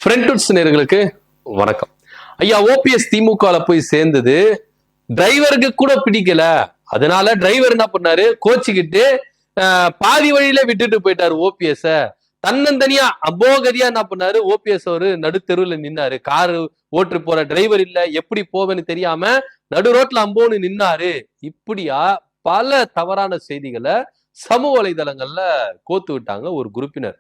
Friends நேயர்களுக்கு வணக்கம். ஐயா ஓபிஎஸ் திமுக போய் சேர்ந்தது டிரைவருக்கு கூட பிடிக்கல. அதனால டிரைவர் என்ன பண்ணாரு, கோச்சிக்கிட்டு பாதி வழியில விட்டுட்டு போயிட்டாரு ஓபிஎஸ். தன்னந்தனியா அபோகதியா என்ன பண்ணாரு, ஓபிஎஸ் அவரு நடுத்தெருவுல நின்னாரு. காரு ஓட்டு போற டிரைவர் இல்ல, எப்படி போவேன்னு தெரியாம நடு ரோட்ல அம்போன்னு நின்னாரு. இப்படியா பல தவறான செய்திகளை சமூக வலைதளங்கள்ல கோத்து விட்டாங்க ஒரு குரூப்பினர்.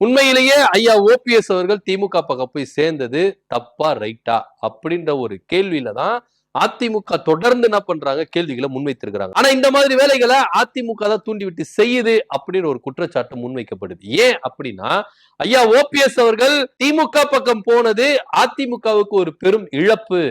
உண்மையிலேயே ஐயா ஓபிஎஸ் அவர்கள் திமுக பக்கம் போய் சேர்ந்தது தப்பா ரைட்டா அப்படின்ற ஒரு கேள்வியில தான் அதிமுக தொடர்ந்து என்ன பண்றாங்க, கேள்விகளை முன்வைத்திருக்கிறாங்க. ஆனா இந்த மாதிரி வேலைகளை அதிமுக தான் தூண்டிவிட்டு செய்யுது அப்படின்னு ஒரு குற்றச்சாட்டு முன்வைக்கப்படுது. ஏன் அப்படின்னா, ஐயா ஓபிஎஸ் அவர்கள் திமுக பக்கம் போனது அதிமுகவுக்கு ஒரு பெரும் இழப்பு,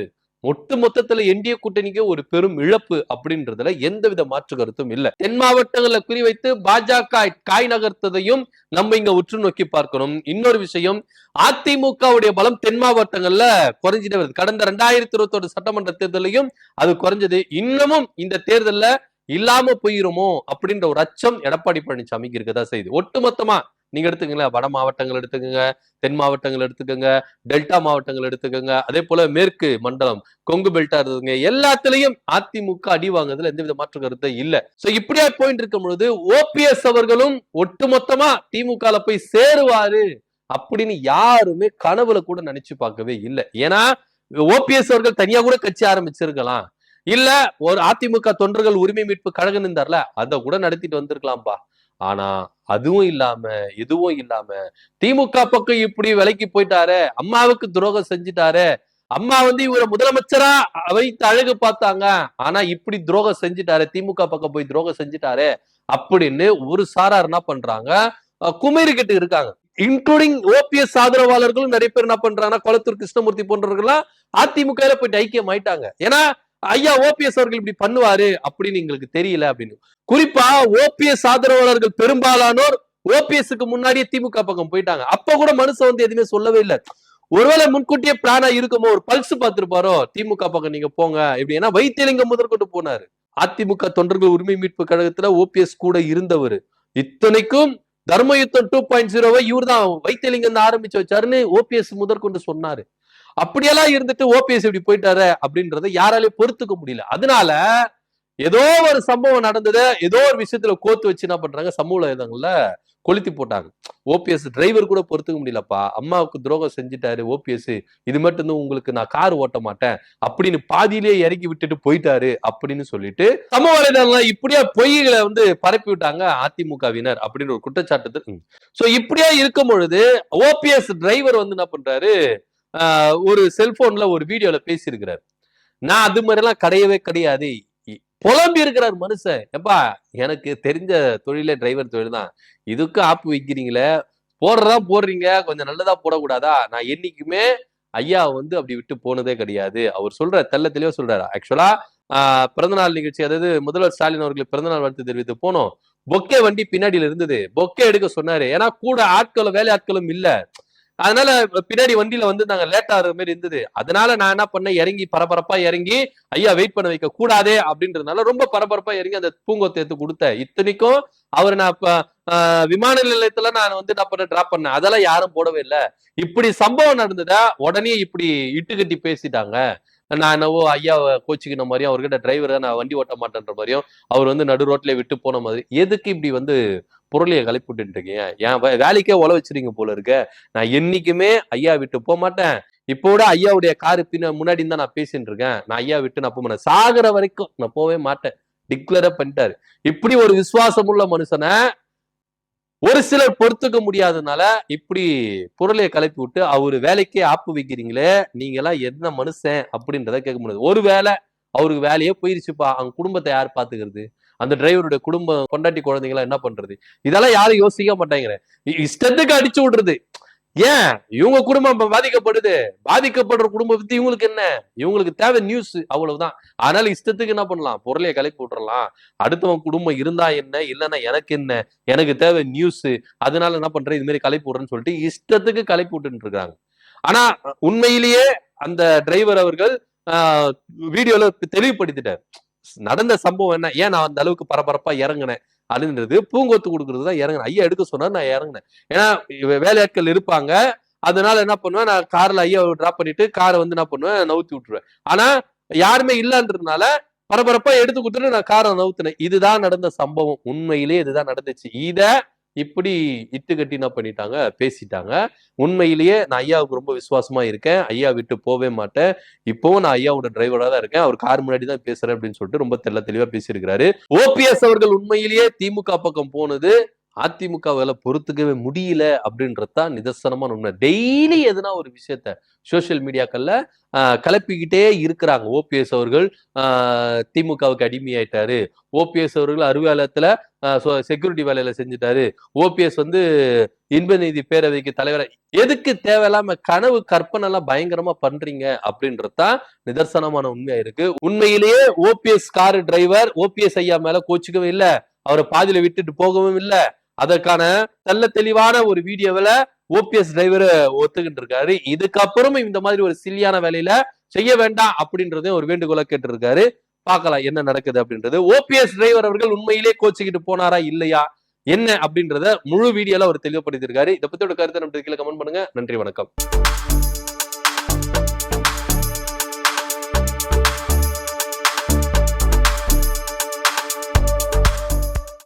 ஒட்டு மொத்தத்துல என்டிஏ கூட்டணிக்கு ஒரு பெரும் இழப்பு அப்படின்றதுல எந்தவித மாற்று கருத்தும் இல்ல. தென் மாவட்டங்களை குறிவைத்து பாஜக காய் நகர்த்ததையும் நம்ம இங்க உற்று நோக்கி பார்க்கணும். இன்னொரு விஷயம், அதிமுகவுடைய பலம் தென் மாவட்டங்கள்ல குறைஞ்சிட்டே வருது. கடந்த 2021 சட்டமன்ற தேர்தலையும் அது குறைஞ்சது. இன்னமும் இந்த தேர்தல்ல இல்லாம போயிருமோ அப்படின்ற ஒரு அச்சம் எடப்பாடி பழனிசாமிக்கு இருக்கதா செய்யுது. ஒட்டுமொத்தமா நீங்க எடுத்துக்கங்களேன், வட மாவட்டங்கள் எடுத்துக்கோங்க, தென் மாவட்டங்கள் எடுத்துக்கோங்க, டெல்டா மாவட்டங்கள் எடுத்துக்கோங்க, அதே போல மேற்கு மண்டலம் கொங்கு பெல்டா இருக்குங்க, எல்லாத்திலையும் அதிமுக அடி வாங்குறதுல எந்தவித மாற்று கருத்தை இல்ல. சோ இப்படியா போயிட்டு இருக்கும் பொழுது ஓபிஎஸ் அவர்களும் ஒட்டுமொத்தமா திமுக போய் சேருவாரு அப்படின்னு யாருமே கனவுல கூட நினைச்சு பார்க்கவே இல்லை. ஏன்னா ஓபிஎஸ் அவர்கள் தனியா கூட கட்சி ஆரம்பிச்சிருக்கலாம், இல்ல ஒரு அதிமுக தொண்டர்கள் உரிமை மீட்பு கழகம் இருந்தார்ல, அதை கூட நடத்திட்டு வந்திருக்கலாம்பா. ஆனா அதுவும் இல்லாம எதுவும் இல்லாம திமுக பக்கம் இப்படி விலைக்கு போயிட்டாரு, அம்மாவுக்கு துரோகம் செஞ்சுட்டாரு, அம்மா இவரை முதலமைச்சரா வைத்து அழகு பார்த்தாங்க, ஆனா இப்படி துரோகம் செஞ்சுட்டாரு, திமுக பக்கம் போய் துரோகம் செஞ்சுட்டாரு அப்படின்னு ஒரு சாரார் என்ன பண்றாங்க, குமரிக்கிட்டு இருக்காங்க. இன்க்ளூடிங் ஓபிஎஸ் ஆதரவாளர்களும் நிறைய பேர் என்ன பண்றாங்கன்னா, கொளத்தூர் கிருஷ்ணமூர்த்தி போன்றவர்கள்லாம் அதிமுக போயிட்டு ஐக்கியம் ஆயிட்டாங்க. ஏன்னா ஐயா ஓபிஎஸ் அவர்கள் இப்படி பண்ணுவாரு அப்படின்னு எங்களுக்கு தெரியல அப்படின்னு. குறிப்பா ஓபிஎஸ் ஆதரவாளர்கள் பெரும்பாலானோர் ஓபிஎஸ்க்கு முன்னாடியே திமுக பக்கம் போயிட்டாங்க. அப்ப கூட மனுஷன் எதுவுமே சொல்லவே இல்லை. ஒருவேளை முன்கூட்டியே பிளானா இருக்குமோ, ஒரு பல்ஸ் பார்த்திருப்பாரோ, திமுக பக்கம் நீங்க போங்க இப்படி. ஏன்னா வைத்தியலிங்கம் முதற்கொண்டு போனாரு. அதிமுக தொண்டர்கள் உரிமை மீட்பு கழகத்துல ஓபிஎஸ் கூட இருந்தவர். இத்தனைக்கும் தர்மயுத்தம் 2.0 இவர் தான் வைத்தியலிங்கம் தான் ஆரம்பிச்சு வச்சாருன்னு ஓபிஎஸ் முதற்கொண்டு சொன்னாரு. அப்படியெல்லாம் இருந்துட்டு ஓபிஎஸ் இப்படி போயிட்டாரு அப்படின்றத யாராலையும் பொறுத்துக்க முடியல. அதனால ஏதோ ஒரு சம்பவம் நடந்தது, ஏதோ ஒரு விஷயத்துல கோத்து வச்சு என்ன பண்றாங்க, சமூக வலைதளங்கள்ல கொளுத்தி போட்டாங்க. ஓபிஎஸ் டிரைவர் கூட பொறுத்துக்க முடியலப்பா, அம்மாவுக்கு துரோகம் செஞ்சுட்டாரு ஓபிஎஸ், இது மட்டும் உங்களுக்கு நான் கார் ஓட்ட மாட்டேன் அப்படின்னு பாதியிலேயே இறக்கி விட்டுட்டு போயிட்டாரு அப்படின்னு சொல்லிட்டு சமூக வலைதளம் இப்படியா பொய்களை பரப்பி விட்டாங்க அதிமுகவினர் அப்படின்னு ஒரு குற்றச்சாட்டு. சோ இப்படியா இருக்கும் பொழுது ஓபிஎஸ் டிரைவர் என்ன பண்றாரு, ஒரு செல்போன்ல ஒரு வீடியோல பேசியிருக்கிறார். நான் அது மாதிரி எல்லாம் கிடையவே கிடையாது புலம்பி இருக்கிறார் மனுஷன். எப்பா, எனக்கு தெரிஞ்ச தொழிலே டிரைவர் தொழில் தான், இதுக்கு ஆப்பு வைக்கிறீங்களே, போடுறதா போடுறீங்க, கொஞ்சம் நல்லதா போடக்கூடாதா? நான் என்னைக்குமே ஐயா அப்படி விட்டு போனதே கிடையாது. அவர் சொல்ற தெள்ள தெளிவா சொல்றாரு. ஆக்சுவலா பிறந்தநாள் நிகழ்ச்சி, அதாவது முதல்வர் ஸ்டாலின் அவர்களுக்கு பிறந்தநாள் வாழ்த்து தெரிவித்து போனோம். பொக்கே வண்டி பின்னாடியில இருந்தது, பொக்கே எடுக்க சொன்னாரு. ஏன்னா கூட ஆட்களும் வேலை ஆட்களும் இல்ல, அதனால பின்னாடி வண்டியில நாங்க லேட் ஆகிற மாதிரி இருந்தது. அதனால நான் என்ன பண்ணேன், இறங்கி பரபரப்பா இறங்கி ஐயா வெயிட் பண்ண வைக்க கூடாதே அப்படின்றதுனால ரொம்ப பரபரப்பா இறங்கி அந்த பூங்கொத்தை எடுத்து கொடுத்தேன். இத்தனைக்கும் அவர் நான் விமான நிலையத்துல நான் என்ன பண்ண டிராப் பண்ணேன், அதெல்லாம் யாரும் போடவே இல்லை. இப்படி சம்பவம் நடந்ததா உடனே இப்படி இட்டு கட்டி பேசிட்டாங்க. நான் என்னவோ ஐயா கோச்சிக்கின மாதிரியும், அவர்கிட்ட டிரைவரை நான் வண்டி ஓட்ட மாட்டேன்ற மாதிரியும், அவர் நடு ரோட்ல விட்டு போன மாதிரி. எதுக்கு இப்படி பொருளையை கலப்பி விட்டுட்டு இருக்கீங்க? என் வேலைக்கே உழ வச்சிருங்க போல இருக்க. நான் என்னைக்குமே ஐயா விட்டு போக மாட்டேன். இப்போ கூட ஐயாவுடைய காரு முன்னாடி தான் நான் பேசிட்டு இருக்கேன். நான் ஐயா விட்டு நான் போக மாட்டேன், சாகிற வரைக்கும் நான் போவே மாட்டேன் டிக்ளேரா பண்ணிட்டாரு. இப்படி ஒரு விசுவாசமுள்ள மனுஷனை ஒரு சிலர் பொறுத்துக்க முடியாததுனால இப்படி பொருளையை கலப்பி விட்டு அவரு வேலைக்கே ஆப்பு வைக்கிறீங்களே, நீங்க எல்லாம் என்ன மனுஷன் அப்படின்றத கேட்க முடியாது. ஒரு வேலை அவருக்கு வேலையே போயிருச்சுப்பா, அவங்க குடும்பத்தை யார் பாத்துக்கிறது, அந்த டிரைவருடைய குடும்பம் பொண்டாட்டி குழந்தைங்களா என்ன பண்றது, இதெல்லாம் யாரும் யோசிக்க மாட்டேங்கிற. இஷ்டத்துக்கு அடிச்சு விடுறது. ஏன் இவங்க குடும்பம் பாதிக்கப்படுது, பாதிக்கப்படுற குடும்பம் பத்தி இவங்களுக்கு என்ன, இவங்களுக்கு தேவை நியூஸ், அவ்வளவுதான். அதனால இஷ்டத்துக்கு என்ன பண்ணலாம், பொருளையை கலப்பி விட்டுறலாம். அடுத்தவங்க குடும்பம் இருந்தா என்ன, இல்லைன்னா எனக்கு என்ன, எனக்கு தேவை நியூஸ், அதனால என்ன பண்றேன், இது மாதிரி கலப்பி விடுறேன்னு சொல்லிட்டு இஷ்டத்துக்கு கலப்பி விட்டுட்டு இருக்காங்க. ஆனா உண்மையிலேயே அந்த டிரைவர் அவர்கள் வீடியோல தெளிவுபடுத்திட்டார் நடந்த சம்பவம் என்ன, ஏன் நான் அந்த அளவுக்கு பரபரப்பா இறங்கினேன் அப்படின்றது. பூங்கொத்து கொடுக்கறது தான் இறங்கினேன், ஐயா எடுக்க சொன்னார், நான் இறங்கினேன். ஏன்னா வேலையாட்கள் இருப்பாங்க, அதனால என்ன பண்ணுவேன், நான் கார்ல ஐயாவை டிராப் பண்ணிட்டு காரை வந்து என்ன பண்ணுவேன், நவுத்தி விட்டுருவேன். ஆனா யாருமே இல்லன்றதுனால பரபரப்பா எடுத்து கொடுத்துட்டு நான் காரை நவுத்தினேன். இதுதான் நடந்த சம்பவம். உண்மையிலேயே இதுதான் நடந்துச்சு. இத இப்படி இட்டுக்கட்டி என்ன பண்ணிட்டாங்க, பேசிட்டாங்க. உண்மையிலேயே நான் ஐயாவுக்கு ரொம்ப விசுவாசமா இருக்கேன். ஐயா விட்டு போவே மாட்டேன். இப்பவும் நான் ஐயாவோட டிரைவரா தான் இருக்கேன். அவர் கார் முன்னாடி தான் பேசுறேன் அப்படின்னு சொல்லிட்டு ரொம்ப தெளிவா பேசியிருக்கிறாரு. ஓபிஎஸ் அவர்கள் உண்மையிலேயே திமுக பக்கம் போனது அதிமுகவால பொறுத்துக்கவே முடியல அப்படின்றதுதான் நிதர்சனமான உண்மை. டெய்லி எதுனா ஒரு விஷயத்த சோசியல் மீடியாக்கள்ல கிளப்பிக்கிட்டே இருக்கிறாங்க. ஓபிஎஸ் அவர்கள் திமுகவுக்கு அடிமையாயிட்டாரு, ஓபிஎஸ் அவர்கள் அறிவாலயத்துல செக்யூரிட்டி வேலையில செஞ்சுட்டாரு, ஓபிஎஸ் வந்து இன்ப நீதி பேரவைக்கு தலைவர். எதுக்கு தேவையில்லாம கனவு கற்பனை எல்லாம் பயங்கரமா பண்றீங்க அப்படின்றதுதான் நிதர்சனமான உண்மையா இருக்கு. உண்மையிலேயே ஓபிஎஸ் கார் டிரைவர் ஓபிஎஸ் ஐயா மேல கோச்சுக்கவே இல்ல, அவரை பாதியில விட்டுட்டு போகவும் இல்ல. அதற்கான நல்ல தெளிவான ஒரு வீடியோவில ஓபிஎஸ் டிரைவர் ஒத்துக்கிட்டு இருக்காரு. இதுக்கப்புறமும் இந்த மாதிரி ஒரு சில்லியான வேலையில செய்ய வேண்டாம் அப்படின்றதையும் ஒரு வேண்டுகோளா கேட்டு இருக்காரு. பார்க்கலாம் என்ன நடக்குது அப்படின்றது. ஓபிஎஸ் டிரைவர் அவர்கள் உண்மையிலே கோச்சிக்கிட்டு போனாரா இல்லையா என்ன அப்படின்றத முழு வீடியோல அவர் தெளிவுபடுத்தியிருக்காரு. இதை பத்தியோட கருத்தை நம்ம கீழே கமெண்ட் பண்ணுங்க. நன்றி, வணக்கம்.